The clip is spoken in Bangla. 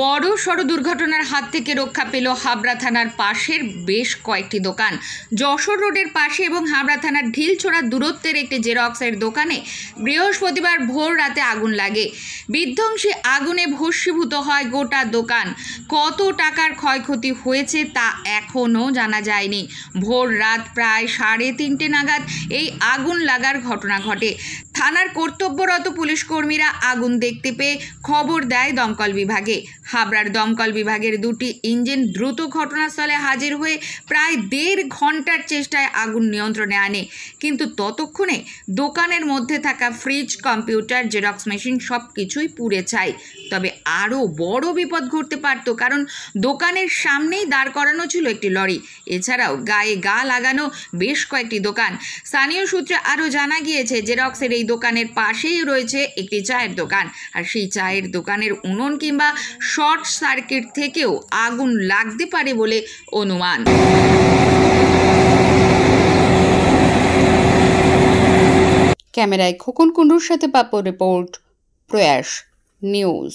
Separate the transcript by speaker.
Speaker 1: বড়সড় দুর্ঘটনার হাত থেকে রক্ষা পেল হাবড়া থানার পাশের বেশ কয়েকটি দোকান। যশোর রোডের পাশে এবং হাবড়া থানার ঢিলছোড়া দূরত্বের একটি জেরক্সের দোকানে বৃহস্পতিবার ভোর রাতে আগুন লাগে। বিধ্বংসী আগুনে ভস্মীভূত হয় গোটা দোকান। কত টাকার ক্ষয়ক্ষতি হয়েছে তা এখনও জানা যায়নি। ভোর রাত প্রায় 3:30 নাগাদ এই আগুন লাগার ঘটনা ঘটে। থানার কর্তব্যরত পুলিশ কর্মীরা আগুন দেখতে পেয়ে খবর দেয় দমকল বিভাগে। হাবড়ার দমকল বিভাগের 2টি ইঞ্জিন দ্রুত ঘটনাস্থলে হাজির হয়ে প্রায় 1.5 ঘন্টার চেষ্টায় আগুন নিয়ন্ত্রণে আনে, কিন্তু ততক্ষণে দোকানের মধ্যে থাকা ফ্রিজ, কম্পিউটার, জেরক্স মেশিন সব কিছুই পুড়ে ছাই। তবে আরও বড় বিপদ ঘটতে পারত, কারণ দোকানের সামনেই দাঁড় করানো ছিল একটি লরি। এছাড়াও গায়ে গা লাগানো বেশ কয়েকটি দোকান। স্থানীয় সূত্রে আরও জানা গিয়েছে, জেরক্সের এই দোকানের পাশেই রয়েছে একটি চায়ের দোকান, আর সেই চায়ের দোকানের উনুন কিংবা শর্ট সার্কিট থেকেও আগুন লাগতে পারে বলে অনুমান।
Speaker 2: ক্যামেরায় খোকন কুণ্ডুর সাথে পাপু রিপোর্ট, প্রয়াস নিউজ।